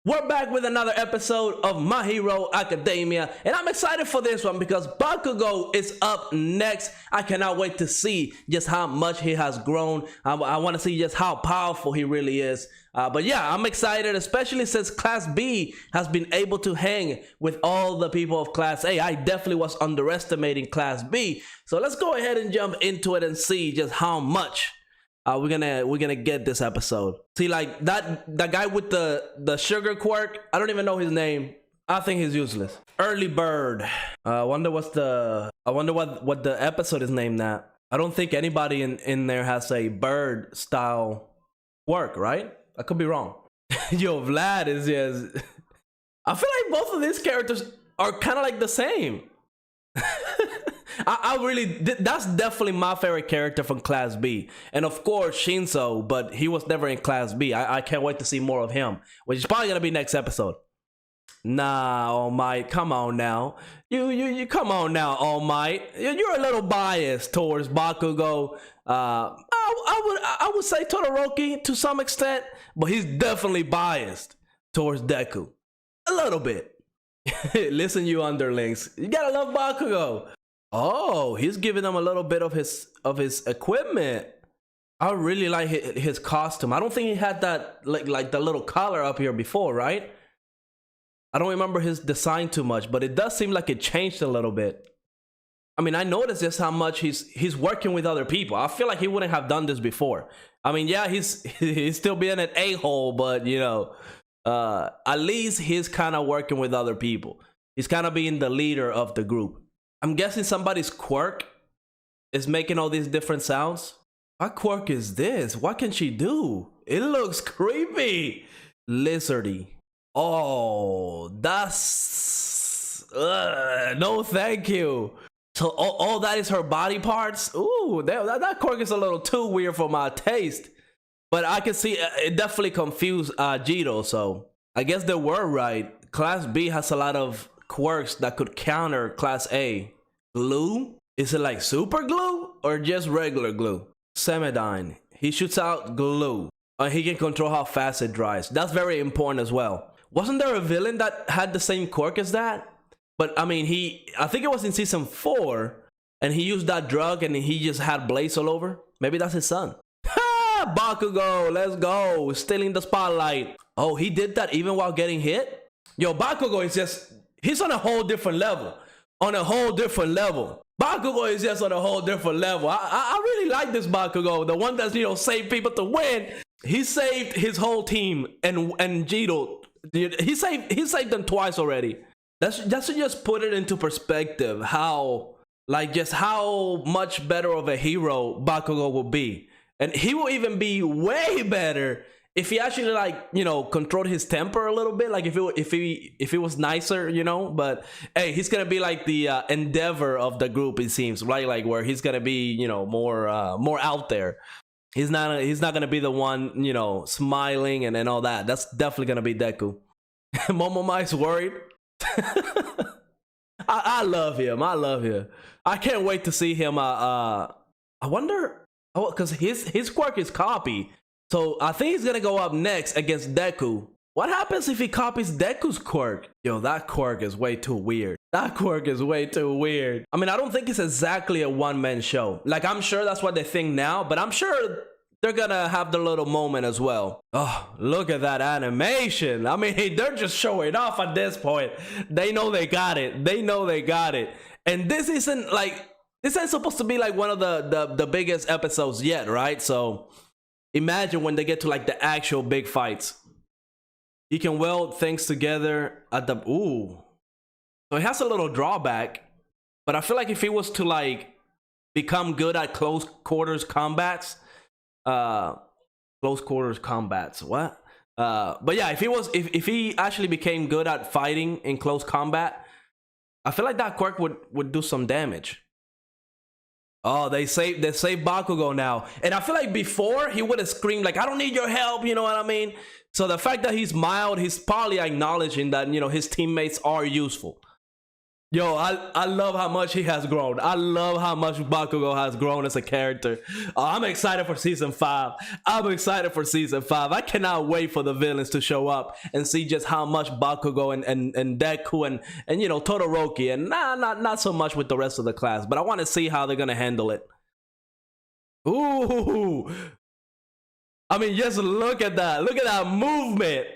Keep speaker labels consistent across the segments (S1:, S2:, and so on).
S1: We're back with another episode of My Hero Academia, and I'm excited for this one because Bakugo is up next. I cannot wait to see just how much he has grown. I want to see just how powerful he really is. But yeah, I'm excited, especially since Class B has been able to hang with all the people of Class A. I definitely was underestimating Class B. So let's go ahead and jump into it and see just how much we're gonna get this episode. See, like that guy with the sugar quirk, I don't even know his name. I think he's useless. Early bird. I wonder what the episode is named that. I don't think anybody in there has a bird style quirk, right? I could be wrong. Yo, Vlad is just I feel like both of these characters are kind of like the same. I really, that's definitely my favorite character from Class B. And of course, Shinzo, but he was never in Class B. I can't wait to see more of him, which is probably going to be next episode. Nah, All Might, come on now. You come on now, All Might. You're a little biased towards Bakugo. I would say Todoroki to some extent, but he's definitely biased towards Deku. A little bit. Listen, you underlings. You gotta love Bakugo. Oh, he's giving them a little bit of his equipment. I really like his costume. I don't think he had that like the little collar up here before, right? I don't remember his design too much, but it does seem like it changed a little bit. I mean, I noticed just how much he's working with other people. I feel like he wouldn't have done this before. I mean, yeah, he's still being an a-hole, but you know, at least he's kind of working with other people. He's kind of being the leader of the group. I'm guessing somebody's quirk is making all these different sounds. What quirk is this? What can she do? It looks creepy. Lizardy. Oh, that's... no, thank you. So all that is her body parts? Ooh, that quirk is a little too weird for my taste. But I can see it definitely confused Jiro, so I guess they were right. Class B has a lot of quirks that could counter Class A. Glue? Is it like super glue or just regular glue? Semidine. He shoots out glue. And he can control how fast it dries. That's very important as well. Wasn't there a villain that had the same quirk as that? But I mean, I think it was in season 4 and he used that drug and he just had blaze all over. Maybe that's his son. Ha! Bakugo, let's go. Stealing the spotlight. Oh, he did that even while getting hit? Yo, Bakugo is just... He's on a whole different level. On a whole different level. Bakugo is just on a whole different level. I really like this Bakugo. The one that's, you know, saved people to win. He saved his whole team and Jiro. He saved them twice already. That should just put it into perspective how, like, just how much better of a hero Bakugo will be. And he will even be way better if he actually, like, you know, controlled his temper a little bit, like if he was nicer, you know. But hey, he's gonna be like the Endeavor of the group, it seems, right? Like where he's gonna be, you know, more out there. He's not gonna be the one, you know, smiling and all that. That's definitely gonna be Deku. Momomai's worried. I love him. I love him. I can't wait to see him. I wonder, because his quirk is copy. So I think he's gonna go up next against Deku. What happens if he copies Deku's quirk? Yo, that quirk is way too weird. That quirk is way too weird. I mean, I don't think it's exactly a one-man show. Like, I'm sure that's what they think now, but I'm sure they're gonna have their little moment as well. Oh, look at that animation. I mean, they're just showing off at this point. They know they got it. They know they got it. And this isn't supposed to be like one of the biggest episodes yet, right? So imagine when they get to like the actual big fights. You can weld things together at the... Ooh. So it has a little drawback. But I feel like if he was to like become good at close quarters combats... close quarters combats, what? But yeah, if he actually became good at fighting in close combat, I feel like that quirk would do some damage. Oh, they saved Bakugo now. And I feel like before he would have screamed like, I don't need your help, you know what I mean? So the fact that he's mild, he's probably acknowledging that, you know, his teammates are useful. Yo, I love how much he has grown. I love how much Bakugo has grown as a character. I'm excited for season 5. I'm excited for season 5. I cannot wait for the villains to show up and see just how much Bakugo and Deku and you know Todoroki and not so much with the rest of the class, but I want to see how they're gonna handle it. Ooh, I mean, just look at that. Look at that movement.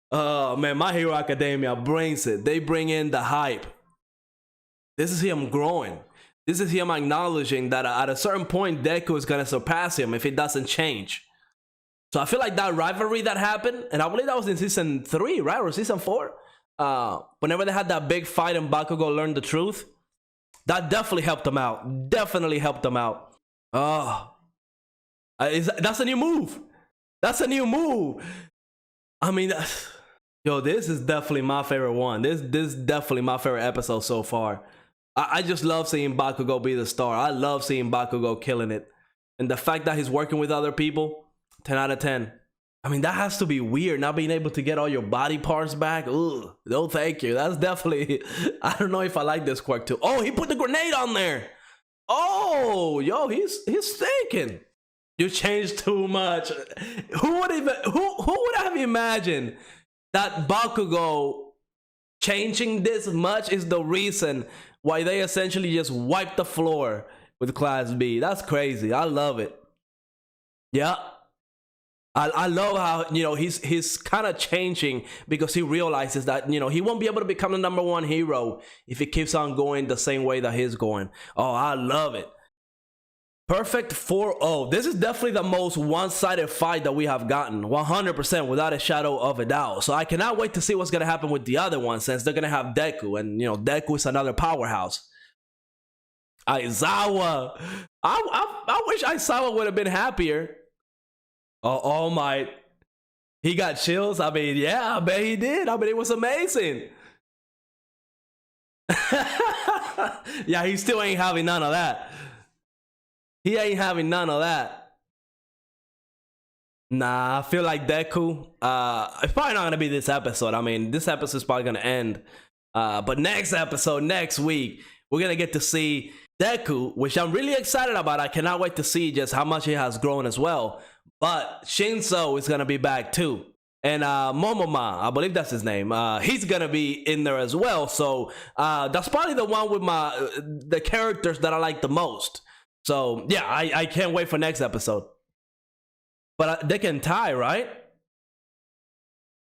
S1: Oh man, My Hero Academia brings it. They bring in the hype. This is him growing. This is him acknowledging that at a certain point, Deku is going to surpass him if it doesn't change. So I feel like that rivalry that happened, and I believe that was in season 3, right? Or season 4? Whenever they had that big fight and Bakugo learned the truth, that definitely helped them out. Definitely helped them out. Oh, that's a new move. That's a new move. I mean, yo, this is definitely my favorite one. This is definitely my favorite episode so far. I just love seeing Bakugo be the star. I love seeing Bakugo killing it. And the fact that he's working with other people, 10 out of 10. I mean, that has to be weird, not being able to get all your body parts back. Ugh, no thank you. That's definitely, I don't know if I like this quirk too. Oh, he put the grenade on there. Oh, yo, he's thinking. You changed too much. Who would have imagined that Bakugo changing this much is the reason why they essentially just wiped the floor with Class B? That's crazy. I love it. Yeah. I love how, you know, he's kind of changing because he realizes that, you know, he won't be able to become the #1 hero if he keeps on going the same way that he's going. Oh, I love it. Perfect 4-0. This is definitely the most one-sided fight that we have gotten, 100% without a shadow of a doubt. So I cannot wait to see what's going to happen with the other one, since they're going to have Deku, and you know Deku is another powerhouse. Aizawa. I wish Aizawa would have been happier. Oh, All Might. He got chills. I mean, yeah, I bet he did. I mean, it was amazing. Yeah, he still ain't having none of that. He ain't having none of that. Nah, I feel like Deku, it's probably not gonna be this episode. I mean, this episode is probably gonna end. But next episode, next week, we're gonna get to see Deku, which I'm really excited about. I cannot wait to see just how much he has grown as well. But Shinso is gonna be back too. And Momoma, I believe that's his name. He's gonna be in there as well. So that's probably the one with the characters that I like the most. So yeah, I can't wait for next episode. But they can tie, right?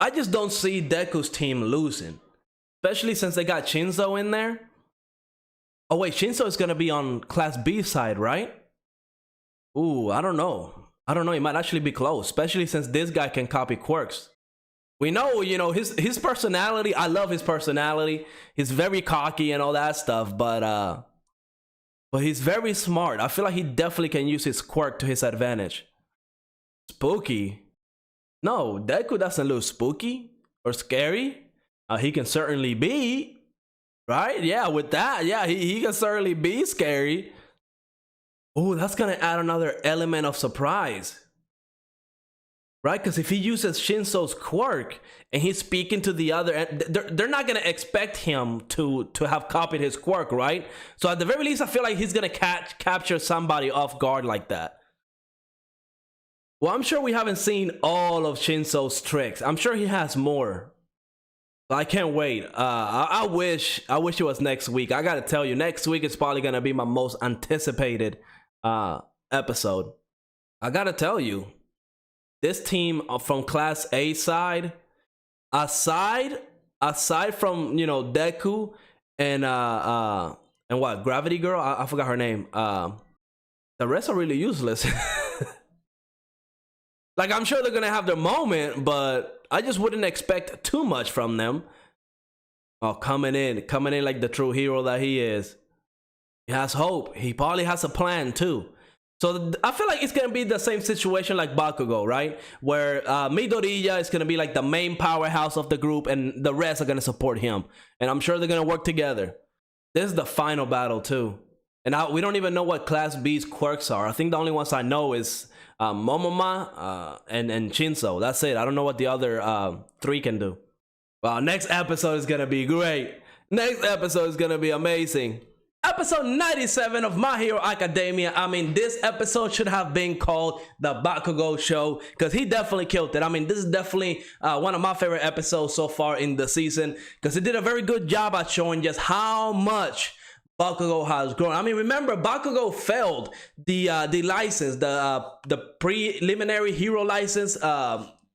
S1: I just don't see Deku's team losing, especially since they got Shinso in there. Oh wait, Shinso is gonna be on Class B side, right? Ooh, I don't know. I don't know. He might actually be close, especially since this guy can copy quirks. We know, you know, his personality. I love his personality. He's very cocky and all that stuff, but he's very smart. I feel like he definitely can use his quirk to his advantage. Spooky? No, Deku doesn't look spooky or scary. He can certainly be, right? Yeah, with that, yeah, he can certainly be scary. Oh, that's gonna add another element of surprise, right? Because if he uses Shinso's quirk and he's speaking to the other, they're not gonna expect him to have copied his quirk, right? So at the very least, I feel like he's gonna capture somebody off guard like that. Well, I'm sure we haven't seen all of Shinso's tricks. I'm sure he has more. I can't wait. I wish it was next week. I gotta tell you, next week is probably gonna be my most anticipated episode. I gotta tell you, this team from Class A side, aside from, you know, Deku and what, Gravity Girl, I forgot her name. The rest are really useless. Like, I'm sure they're gonna have their moment, but I just wouldn't expect too much from them. Oh, coming in like the true hero that he is. He has hope. He probably has a plan too. So I feel like it's gonna be the same situation like Bakugo, right? Where Midoriya is gonna be like the main powerhouse of the group, and the rest are gonna support him. And I'm sure they're gonna work together. This is the final battle too. And we don't even know what Class B's quirks are. I think the only ones I know is Momoma and Shinso. That's it. I don't know what the other 3 can do. Well, next episode is gonna be great. Next episode is gonna be amazing. Episode 97 of My Hero Academia. I mean, this episode should have been called the Bakugo Show because he definitely killed it. I mean, this is definitely one of my favorite episodes so far in the season because it did a very good job at showing just how much Bakugo has grown. I mean, remember, Bakugo failed the license, the preliminary hero license.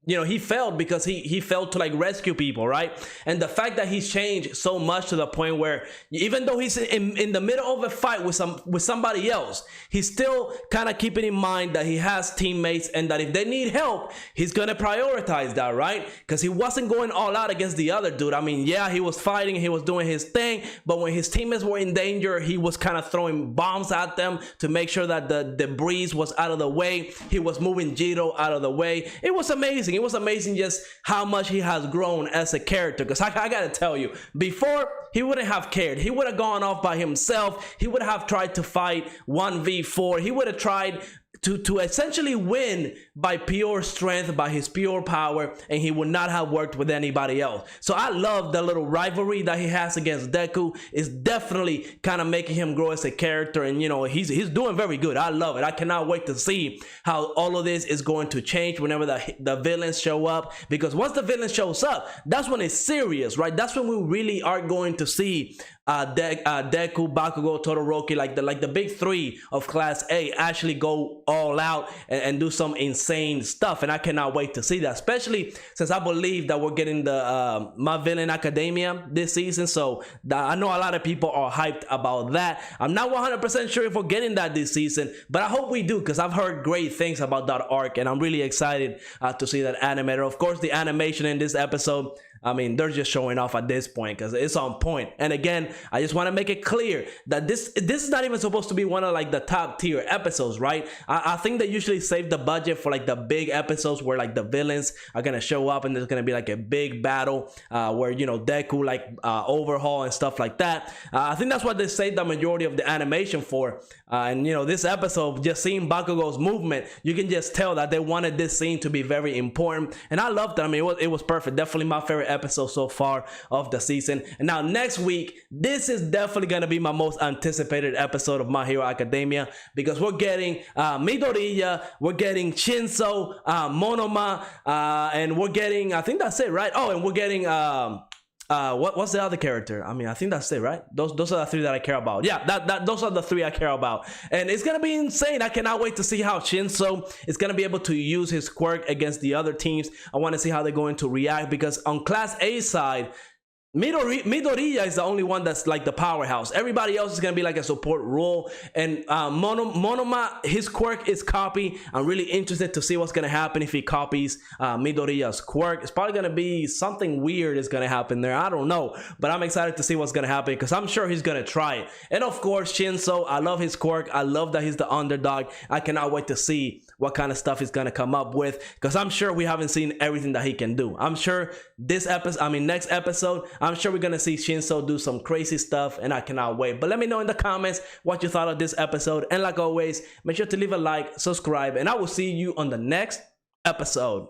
S1: You know, he failed because he failed to like rescue people, right? And the fact that he's changed so much to the point where even though he's in the middle of a fight with somebody else, he's still kind of keeping in mind that he has teammates and that if they need help, he's gonna prioritize that, right? Because he wasn't going all out against the other dude. I mean, yeah, he was fighting, he was doing his thing, but when his teammates were in danger, he was kind of throwing bombs at them to make sure that the debris was out of the way. He was moving Jiro out of the way. It was amazing. It was amazing just how much he has grown as a character, because I gotta tell you, before he wouldn't have cared. He would have gone off by himself. He would have tried to fight 1v4. He would have tried to essentially win by pure strength, by his pure power, and he would not have worked with anybody else. So I love the little rivalry that he has against Deku. Is definitely kind of making him grow as a character, and you know, he's doing very good. I love it. I cannot wait to see how all of this is going to change whenever the villains show up, because once the villain shows up, that's when it's serious, right? That's when we really are going to see Deku, Bakugo, Todoroki, like the big three of Class A actually go all out and do some insane stuff, and I cannot wait to see that, especially since I believe that we're getting the My Villain Academia this season. So I know a lot of people are hyped about that. I'm not 100% sure if we're getting that this season, but I hope we do, because I've heard great things about that arc, and I'm really excited to see that animated. Of course, the animation in this episode, I mean, they're just showing off at this point because it's on point. And again, I just want to make it clear that this is not even supposed to be one of like the top tier episodes, right? I think they usually save the budget for like the big episodes where like the villains are gonna show up and there's gonna be like a big battle where, you know, Deku like overhaul and stuff like that. I think that's what they saved the majority of the animation for. And you know, this episode, just seeing Bakugo's movement, you can just tell that they wanted this scene to be very important, and I loved it. I mean, it was perfect. Definitely my favorite episode so far of the season. And now next week, this is definitely gonna be my most anticipated episode of My Hero Academia, because we're getting Midoriya, we're getting Shinso, Monoma, and we're getting, I think that's it, right? Oh, and we're getting what's the other character? I mean, I think that's it, right? Those are the three that I care about. Yeah, those are the three I care about, and it's gonna be insane. I cannot wait to see how Shinso is gonna be able to use his quirk against the other teams. I want to see how they're going to react, because on Class A side, Midoriya is the only one that's like the powerhouse. Everybody else is gonna be like a support role. And Monoma, his quirk is copy. I'm really interested to see what's gonna happen if he copies Midoriya's quirk. It's probably gonna be something weird is gonna happen there. I don't know, but I'm excited to see what's gonna happen, because I'm sure he's gonna try it. And of course, Shinso, I love his quirk. I love that he's the underdog. I cannot wait to see what kind of stuff he's gonna come up with, because I'm sure we haven't seen everything that he can do. I'm sure next episode, I'm sure we're gonna see Shinso do some crazy stuff, and I cannot wait. But let me know in the comments what you thought of this episode, and like always, make sure to leave a like, subscribe, and I will see you on the next episode.